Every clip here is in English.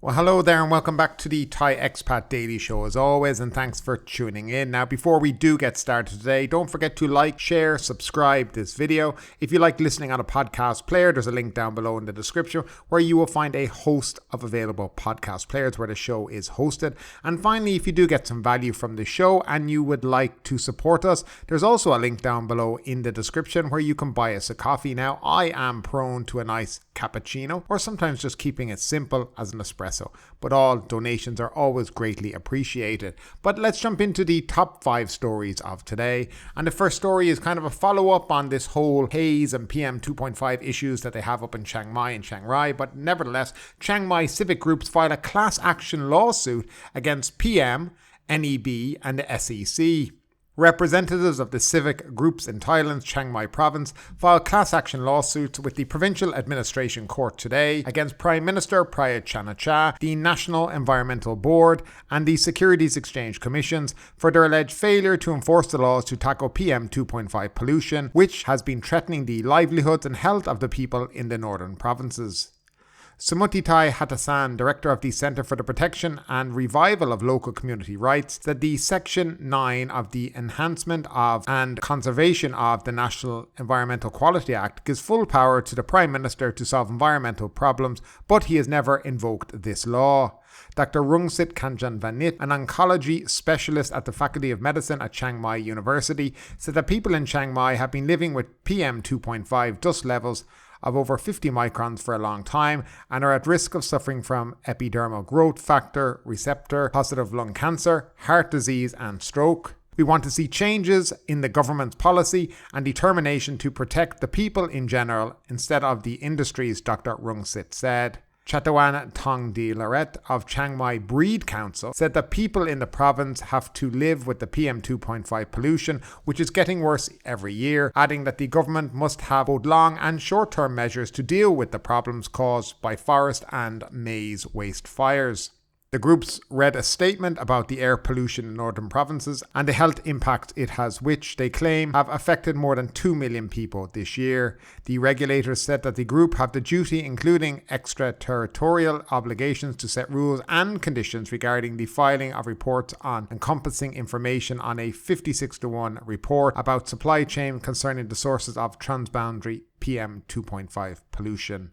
Well, hello there and welcome back to the Thai Expat Daily Show as always, and thanks for tuning in. Now, before we do get started today, don't forget to like, share, subscribe this video. If you like listening on a podcast player, there's a link down below in the description where you will find a host of available podcast players where the show is hosted. And finally, if you do get some value from the show and you would like to support us, there's also a link down below in the description where you can buy us a coffee. Now, I am prone to a nice cappuccino, or sometimes just keeping it simple as an espresso. But all donations are always greatly appreciated. But let's jump into the top 5 stories of today. And the first story is kind of a follow-up on this whole haze and PM 2.5 issues that they have up in Chiang Mai and Chiang Rai. But nevertheless, Chiang Mai civic groups file a class action lawsuit against PM, NEB and the SEC. Representatives of the civic groups in Thailand's Chiang Mai province filed class action lawsuits with the Provincial Administrative Court today against Prime Minister Prayut Chan-o-cha, the National Environmental Board and the Securities Exchange Commissions for their alleged failure to enforce the laws to tackle PM 2.5 pollution, which has been threatening the livelihoods and health of the people in the northern provinces. Sumutitai Hatasan, director of the Centre for the Protection and Revival of Local Community Rights, said the Section 9 of the Enhancement of and Conservation of the National Environmental Quality Act gives full power to the Prime Minister to solve environmental problems, but he has never invoked this law. Dr. Rungsit Kanjanvanit, an oncology specialist at the Faculty of Medicine at Chiang Mai University, said that people in Chiang Mai have been living with PM 2.5 dust levels of over 50 microns for a long time and are at risk of suffering from epidermal growth factor receptor positive lung cancer, heart disease and stroke. We want to see changes in the government's policy and determination to protect the people in general instead of the industries, Dr. Rungsit said. Chatawan Tongdi Laret of Chiang Mai Breed Council said that people in the province have to live with the PM 2.5 pollution, which is getting worse every year, adding that the government must have both long and short-term measures to deal with the problems caused by forest and maize waste fires. The groups read a statement about the air pollution in northern provinces and the health impact it has, which they claim have affected more than 2 million people this year. The regulators said that the group have the duty, including extraterritorial obligations, to set rules and conditions regarding the filing of reports on encompassing information on a 56-1 report about supply chain concerning the sources of transboundary PM 2.5 pollution.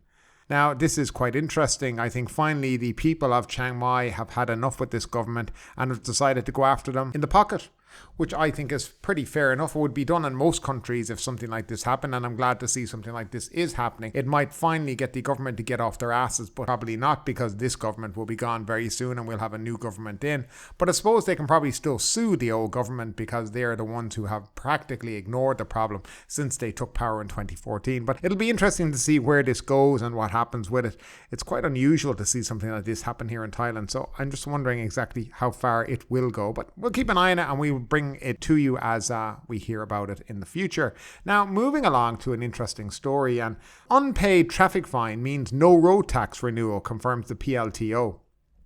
Now, this is quite interesting. I think finally the people of Chiang Mai have had enough with this government and have decided to go after them in the pocket, which I think is pretty fair enough. It would be done in most countries if something like this happened, and I'm glad to see something like this is happening. It might finally get the government to get off their asses, but probably not, because this government will be gone very soon and we'll have a new government in. But I suppose they can probably still sue the old government because they are the ones who have practically ignored the problem since they took power in 2014. But it'll be interesting to see where this goes and what happens with it. It's quite unusual to see something like this happen here in Thailand, so I'm just wondering exactly how far it will go. But we'll keep an eye on it and we will bring it to you as we hear about it in the future. Now, moving along to an interesting story, and unpaid traffic fine means no road tax renewal, confirms the PLTO.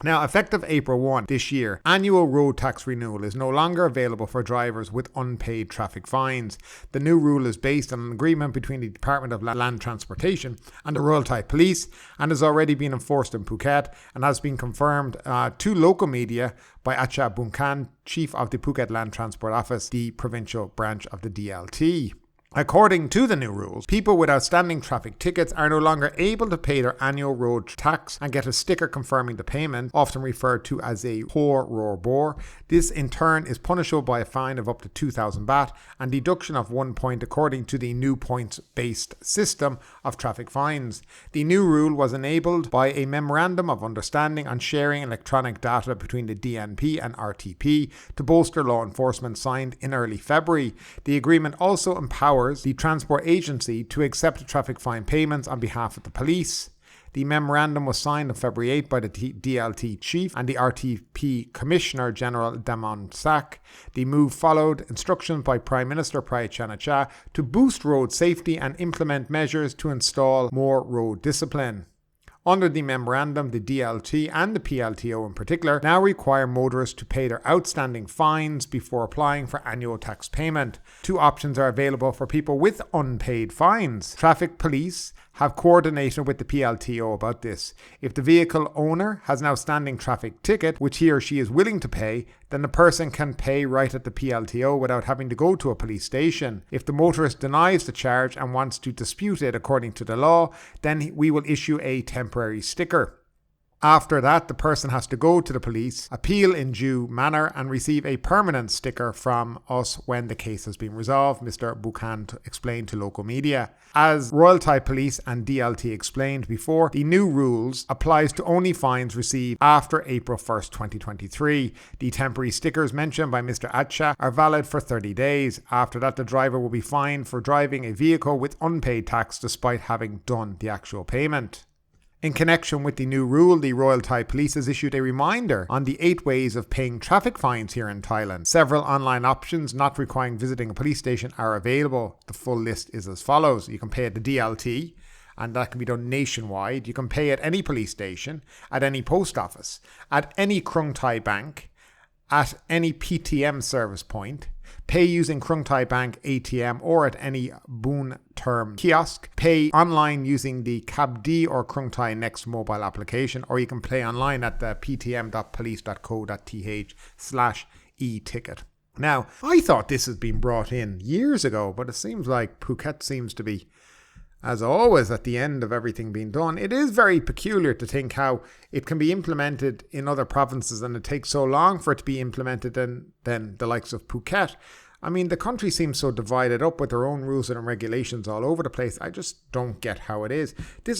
Now, effective April 1 this year, annual road tax renewal is no longer available for drivers with unpaid traffic fines. The new rule is based on an agreement between the Department of Land Transportation and the Royal Thai Police and has already been enforced in Phuket and has been confirmed to local media by Acha Bunkan, Chief of the Phuket Land Transport Office, the provincial branch of the DLT. According to the new rules, people with outstanding traffic tickets are no longer able to pay their annual road tax and get a sticker confirming the payment, often referred to as a por roar bor. This in turn is punishable by a fine of up to 2,000 baht and deduction of 1 point according to the new points-based system of traffic fines. The new rule was enabled by a memorandum of understanding on sharing electronic data between the DNP and RTP to bolster law enforcement, signed in early February. The agreement also empowers the transport agency to accept traffic fine payments on behalf of the police. The memorandum was signed on February 8 by the DLT chief and the RTP Commissioner General Damon Sak. The move followed instructions by Prime Minister Prayut Chan-o-cha to boost road safety and implement measures to install more road discipline. Under the memorandum, the DLT and the PLTO in particular now require motorists to pay their outstanding fines before applying for annual tax payment. Two options are available for people with unpaid fines. Traffic police have coordinated with the PLTO about this. If the vehicle owner has an outstanding traffic ticket, which he or she is willing to pay, then the person can pay right at the PLTO without having to go to a police station. If the motorist denies the charge and wants to dispute it according to the law, then we will issue a temporary sticker. After that, the person has to go to the police, appeal in due manner, and receive a permanent sticker from us when the case has been resolved, Mr. Buchan explained to local media. As Royal Thai Police and DLT explained before, the new rules applies to only fines received after April 1st, 2023. The temporary stickers mentioned by Mr. Acha are valid for 30 days. After that, the driver will be fined for driving a vehicle with unpaid tax despite having done the actual payment. In connection with the new rule, the Royal Thai Police has issued a reminder on the 8 ways of paying traffic fines here in Thailand. Several online options not requiring visiting a police station are available. The full list is as follows. You can pay at the DLT, and that can be done nationwide. You can pay at any police station, at any post office, at any Krung Thai bank, at any PTM service point, pay using Krung Thai Bank ATM or at any Boon Term kiosk, pay online using the CabD or Krung Thai Next mobile application, or you can pay online at the ptm.police.co.th/e-ticket. Now, I thought this had been brought in years ago, but it seems like Phuket seems to be, as always, at the end of everything being done. It is very peculiar to think how it can be implemented in other provinces and it takes so long for it to be implemented than the likes of Phuket. I mean, the country seems so divided up with their own rules and regulations all over the place. I just don't get how it is.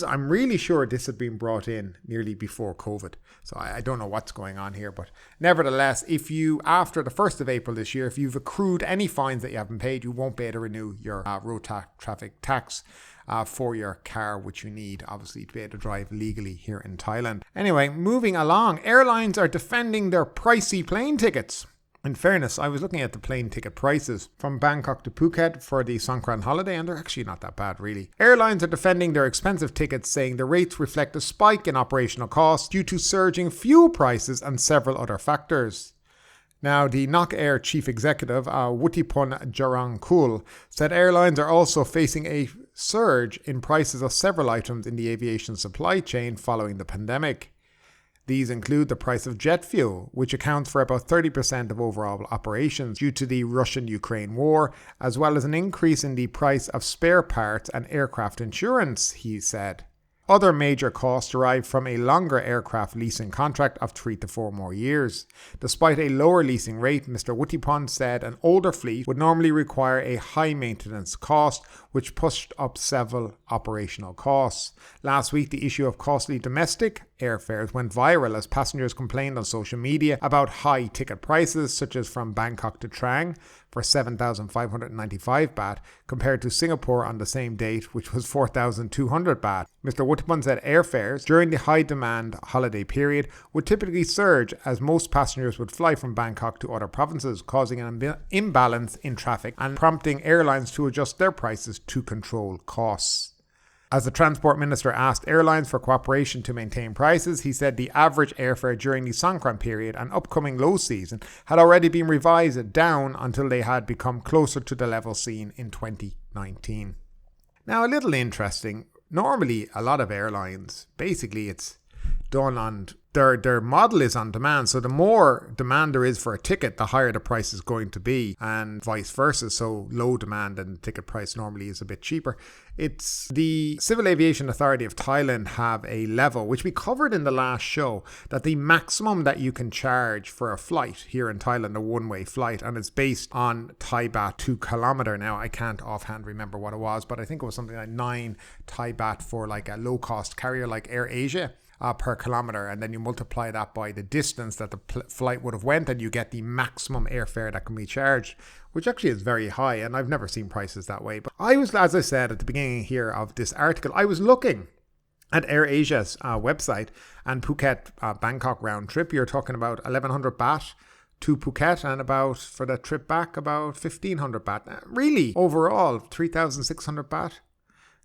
I'm really sure this had been brought in nearly before COVID. So I don't know what's going on here. But nevertheless, if you, after the 1st of April this year, if you've accrued any fines that you haven't paid, you won't be able to renew your road traffic tax for your car, which you need, obviously, to be able to drive legally here in Thailand. Anyway, moving along, airlines are defending their pricey plane tickets. In fairness, I was looking at the plane ticket prices from Bangkok to Phuket for the Songkran holiday, and they're actually not that bad, really. Airlines are defending their expensive tickets, saying the rates reflect a spike in operational costs due to surging fuel prices and several other factors. Now, the Nok Air chief executive, Wuttipon Jarangkul, said airlines are also facing a surge in prices of several items in the aviation supply chain following the pandemic. These include the price of jet fuel, which accounts for about 30% of overall operations due to the Russian-Ukraine war, as well as an increase in the price of spare parts and aircraft insurance, he said. Other major costs derive from a longer aircraft leasing contract of 3 to 4 more years. Despite a lower leasing rate, Mr. Wuttipon said an older fleet would normally require a high maintenance cost, which pushed up several operational costs. Last week, the issue of costly domestic airfares went viral as passengers complained on social media about high ticket prices, such as from Bangkok to Trang for 7,595 baht, compared to Singapore on the same date, which was 4,200 baht. Mr. Wuttipon said airfares during the high-demand holiday period would typically surge as most passengers would fly from Bangkok to other provinces, causing an imbalance in traffic and prompting airlines to adjust their prices to control costs. As the Transport Minister asked airlines for cooperation to maintain prices, he said the average airfare during the Songkran period and upcoming low season had already been revised down until they had become closer to the level seen in 2019. Now, a little interesting, normally a lot of airlines, basically it's done on their model is on demand. So the more demand there is for a ticket, the higher the price is going to be, and vice versa. So low demand and ticket price normally is a bit cheaper. It's the Civil Aviation Authority of Thailand have a level, which we covered in the last show, that the maximum that you can charge for a flight here in Thailand, a one-way flight, and it's based on Thai baht 2 kilometer. Now, I can't offhand remember what it was, but I think it was something like 9 Thai baht for like a low-cost carrier like Air Asia. Per kilometer, and then you multiply that by the distance that the flight would have went, and you get the maximum airfare that can be charged, which actually is very high, and I've never seen prices that way. But I was, as I said at the beginning here of this article, I was looking at AirAsia's website, and Phuket Bangkok round trip, you're talking about 1,100 baht to Phuket, and about, for the trip back, about 1,500 baht. Really, overall, 3,600 baht.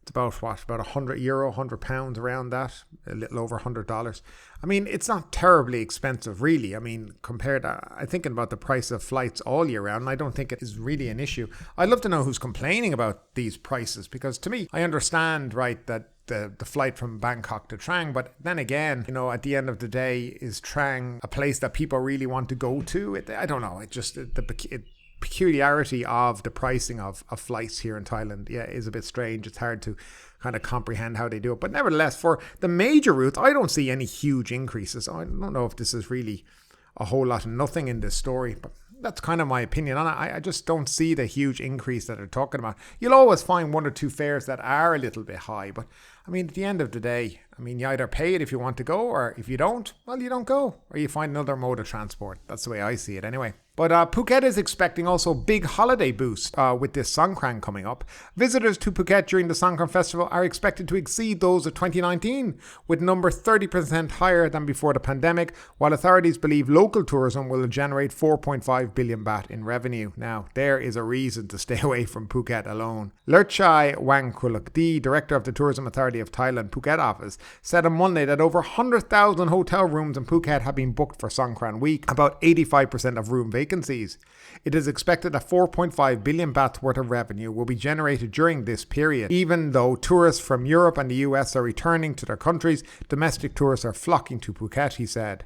It's about €100, £100 around that, a little over $100. I mean, it's not terribly expensive, really. I mean, compared to, I'm thinking about the price of flights all year round, and I don't think it is really an issue. I'd love to know who's complaining about these prices, because to me, I understand, right, that the flight from Bangkok to Trang. But then again, at the end of the day, is Trang a place that people really want to go to? I don't know. It just the peculiarity of the pricing of flights here in Thailand, is a bit strange. It's hard to kind of comprehend how they do it. But nevertheless, for the major routes, I don't see any huge increases. I don't know if this is really a whole lot of nothing in this story, but that's kind of my opinion on it. I just don't see the huge increase that they're talking about. You'll always find one or two fares that are a little bit high, but at the end of the day, you either pay it if you want to go, or if you don't, well, you don't go, or you find another mode of transport. That's the way I see it anyway. But Phuket is expecting also big holiday boost with this Songkran coming up. Visitors to Phuket during the Songkran festival are expected to exceed those of 2019, with numbers 30% higher than before the pandemic, while authorities believe local tourism will generate 4.5 billion baht in revenue. Now, there is a reason to stay away from Phuket alone. Lerchai Wangkulakdi, director of the Tourism Authority of Thailand Phuket office, said on Monday that over 100,000 hotel rooms in Phuket have been booked for Songkran week, about 85% of room vacancies. It is expected that 4.5 billion baht worth of revenue will be generated during this period. Even though tourists from Europe and the US are returning to their countries, domestic tourists are flocking to Phuket, he said.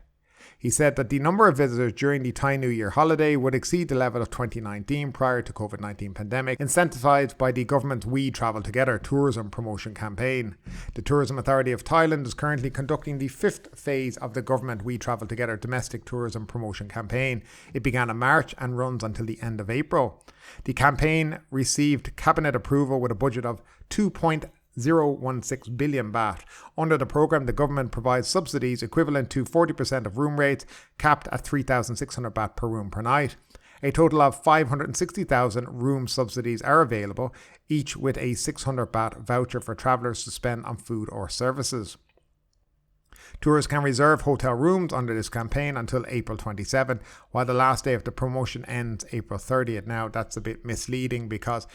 He said that the number of visitors during the Thai New Year holiday would exceed the level of 2019 prior to COVID-19 pandemic, incentivized by the government's We Travel Together tourism promotion campaign. The Tourism Authority of Thailand is currently conducting the 5th phase of the government We Travel Together domestic tourism promotion campaign. It began in March and runs until the end of April. The campaign received cabinet approval with a budget of 2.016 billion baht. Under the program, the government provides subsidies equivalent to 40% of room rates, capped at 3,600 baht per room per night. A total of 560,000 room subsidies are available, each with a 600 baht voucher for travellers to spend on food or services. Tourists can reserve hotel rooms under this campaign until April 27, while the last day of the promotion ends April 30th. Now, that's a bit misleading because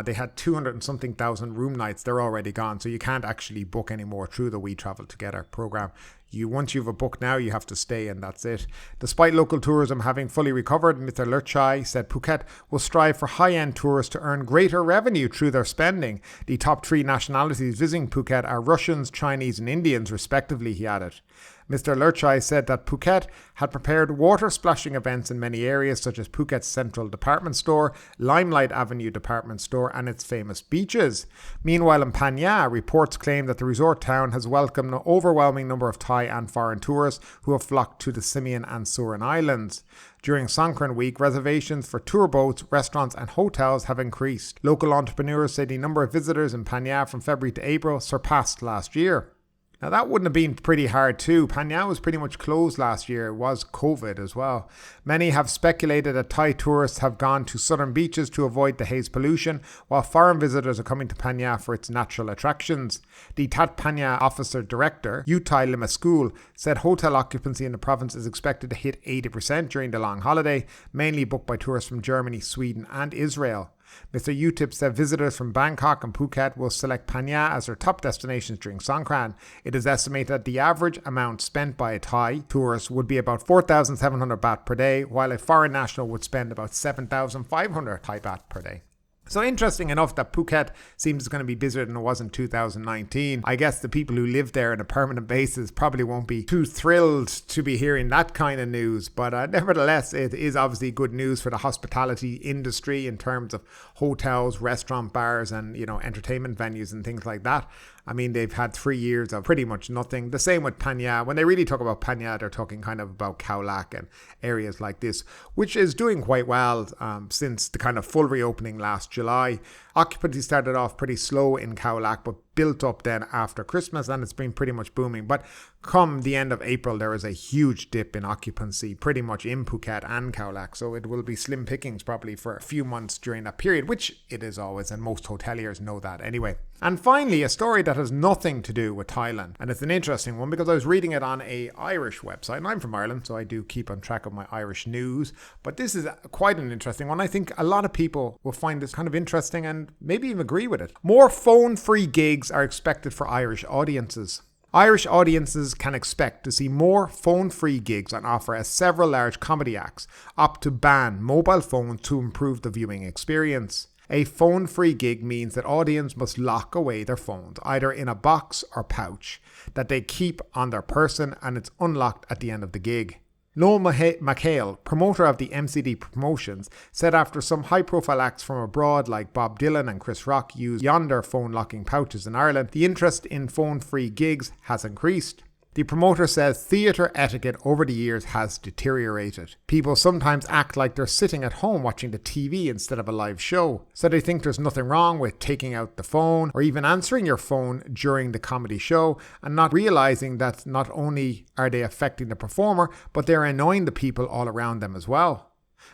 they had 200 and something thousand room nights. They're already gone, so you can't actually book anymore through the We Travel Together program. Once you've a book now, you have to stay, and that's it. Despite local tourism having fully recovered, Mr. Lerchai said Phuket will strive for high-end tourists to earn greater revenue through their spending. The top 3 nationalities visiting Phuket are Russians, Chinese and Indians, respectively, he added. Mr. Lerchai said that Phuket had prepared water splashing events in many areas such as Phuket's Central Department Store, Limelight Avenue Department Store and its famous beaches. Meanwhile, in Phang, reports claim that the resort town has welcomed an overwhelming number of Thai and foreign tourists who have flocked to the Simian and Surin Islands. During Songkran week, reservations for tour boats, restaurants and hotels have increased. Local entrepreneurs say the number of visitors in Phang from February to April surpassed last year. Now, that wouldn't have been pretty hard too. Phang was pretty much closed last year. It was COVID as well. Many have speculated that Thai tourists have gone to southern beaches to avoid the haze pollution, while foreign visitors are coming to Phang for its natural attractions. The Tat Phang Officer Director, Uthai Limaskul, said hotel occupancy in the province is expected to hit 80% during the long holiday, mainly booked by tourists from Germany, Sweden and Israel. Mr. Utip said visitors from Bangkok and Phuket will select Phang as their top destinations during Songkran. It is estimated that the average amount spent by a Thai tourist would be about 4,700 baht per day, while a foreign national would spend about 7,500 Thai baht per day. So interesting enough that Phuket seems going to be busier than it was in 2019. I guess the people who live there on a permanent basis probably won't be too thrilled to be hearing that kind of news. But nevertheless, it is obviously good news for the hospitality industry in terms of hotels, restaurant, bars and, entertainment venues and things like that. They've had 3 years of pretty much nothing. The same with Phang. When they really talk about Phang, they're talking kind of about Khao Lak and areas like this, which is doing quite well since the kind of full reopening last July. Occupancy started off pretty slow in Khao Lak, but built up then after Christmas, and it's been pretty much booming. But come the end of April, there is a huge dip in occupancy pretty much in Phuket and Khao Lak. So it will be slim pickings probably for a few months during that period, which it is always, and most hoteliers know that anyway. And finally, a story that has nothing to do with Thailand. And it's an interesting one because I was reading it on a Irish website. And I'm from Ireland, so I do keep on track of my Irish news. But this is quite an interesting one. I think a lot of people will find this kind of interesting and maybe even agree with it. More phone-free gigs are expected for Irish audiences. Irish audiences can expect to see more phone-free gigs on offer as several large comedy acts opt to ban mobile phones to improve the viewing experience. A phone-free gig means that audience must lock away their phones, either in a box or pouch, that they keep on their person, and it's unlocked at the end of the gig. Noel McHale, promoter of the MCD promotions, said after some high-profile acts from abroad like Bob Dylan and Chris Rock used Yonder phone locking pouches in Ireland, the interest in phone-free gigs has increased. The promoter says theatre etiquette over the years has deteriorated. People sometimes act like they're sitting at home watching the TV instead of a live show, so they think there's nothing wrong with taking out the phone or even answering your phone during the comedy show, and not realising that not only are they affecting the performer, but they're annoying the people all around them as well.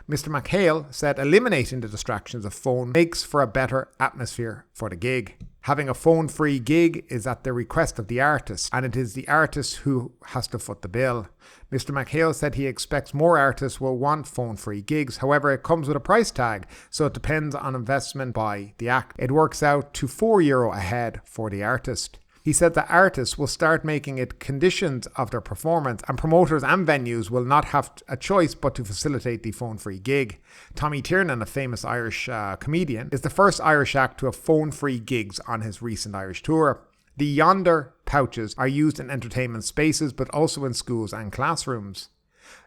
Mr. McHale said eliminating the distractions of phone makes for a better atmosphere for the gig. Having a phone-free gig is at the request of the artist, and it is the artist who has to foot the bill. Mr. McHale said he expects more artists will want phone-free gigs. However, it comes with a price tag, so it depends on investment by the act. It works out to €4 a head for the artist. He said that artists will start making it conditions of their performance, and promoters and venues will not have a choice but to facilitate the phone-free gig. Tommy Tiernan, a famous Irish comedian, is the first Irish act to have phone-free gigs on his recent Irish tour. The Yonder pouches are used in entertainment spaces, but also in schools and classrooms.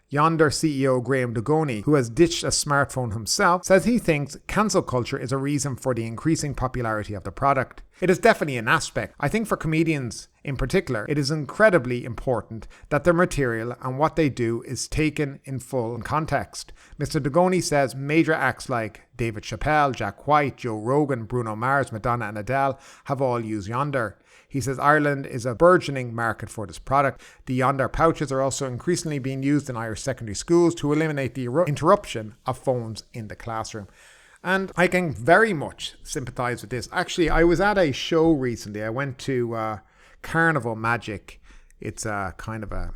Yonder CEO Graham Dugoni, who has ditched a smartphone himself, says he thinks cancel culture is a reason for the increasing popularity of the product. It is definitely an aspect. I think for comedians in particular, it is incredibly important that their material and what they do is taken in full context. Mr. Dugoni says major acts like David Chappelle, Jack White, Joe Rogan, Bruno Mars, Madonna and Adele have all used Yonder. He says Ireland is a burgeoning market for this product. The Yonder pouches are also increasingly being used in Irish secondary schools to eliminate the interruption of phones in the classroom. And I can very much sympathise with this. Actually, I was at a show recently. I went to Carnival Magic. It's a kind of a,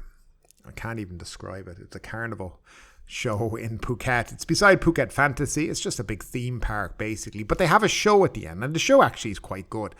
I can't even describe it. It's a carnival show in Phuket. It's beside Phuket Fantasy. It's just a big theme park basically. But they have a show at the end, and the show actually is quite good.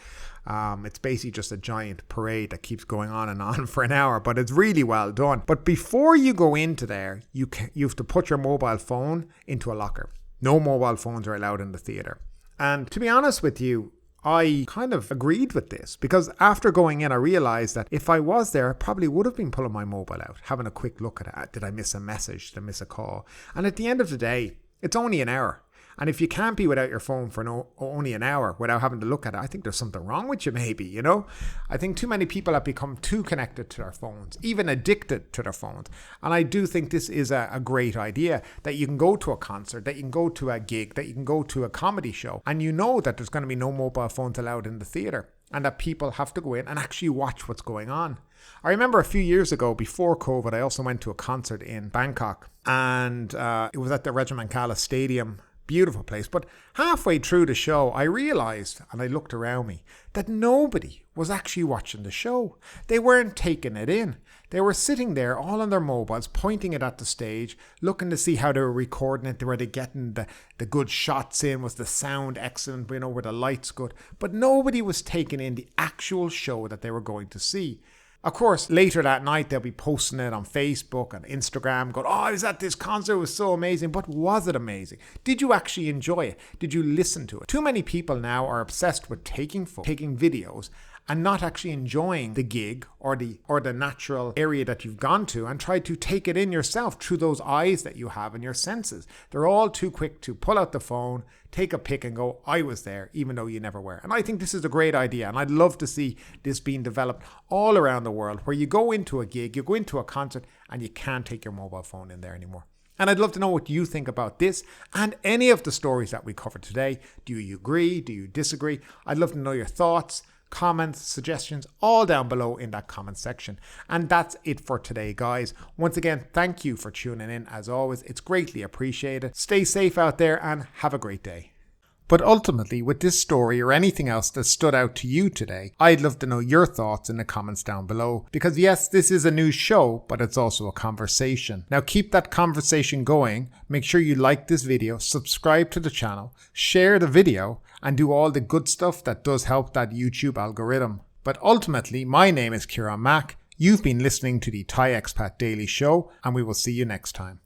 It's basically just a giant parade that keeps going on and on for an hour, but it's really well done. But before you go into there, you have to put your mobile phone into a locker. No mobile phones are allowed in the theatre. And to be honest with you, I kind of agreed with this, because after going in, I realised that if I was there, I probably would have been pulling my mobile out, having a quick look at it. Did I miss a message? Did I miss a call? And at the end of the day, it's only an hour. And if you can't be without your phone for only an hour without having to look at it, I think there's something wrong with you maybe, you know? I think too many people have become too connected to their phones, even addicted to their phones. And I do think this is a great idea, that you can go to a concert, that you can go to a gig, that you can go to a comedy show, and you know that there's going to be no mobile phones allowed in the theatre, and that people have to go in and actually watch what's going on. I remember a few years ago, before COVID, I also went to a concert in Bangkok, and it was at the Regimentala Stadium. Beautiful place. But halfway through the show, I realised, and I looked around me, that nobody was actually watching the show. They weren't taking it in. They were sitting there all on their mobiles, pointing it at the stage, looking to see how they were recording it. Were they getting the good shots in? Was the sound excellent? You know, were the lights good? But nobody was taking in the actual show that they were going to see. Of course, later that night, they'll be posting it on Facebook and Instagram, going, oh, I was at this concert, it was so amazing. But was it amazing? Did you actually enjoy it? Did you listen to it? Too many people now are obsessed with taking videos and not actually enjoying the gig or the natural area that you've gone to, and try to take it in yourself through those eyes that you have and your senses. They're all too quick to pull out the phone, take a pic and go, I was there, even though you never were. And I think this is a great idea, and I'd love to see this being developed all around the world, where you go into a gig, you go into a concert, and you can't take your mobile phone in there anymore. And I'd love to know what you think about this and any of the stories that we covered today. Do you agree? Do you disagree? I'd love to know your thoughts, comments, suggestions, all down below in that comment section. And that's it for today, guys. Once again, thank you for tuning in. As always, it's greatly appreciated. Stay safe out there and have a great day. But ultimately, with this story or anything else that stood out to you today, I'd love to know your thoughts in the comments down below. Because yes, this is a news show, but it's also a conversation. Now keep that conversation going. Make sure you like this video, subscribe to the channel, share the video, and do all the good stuff that does help that YouTube algorithm. But ultimately, my name is Kieran Mack. You've been listening to the Thai Expat Daily Show, and we will see you next time.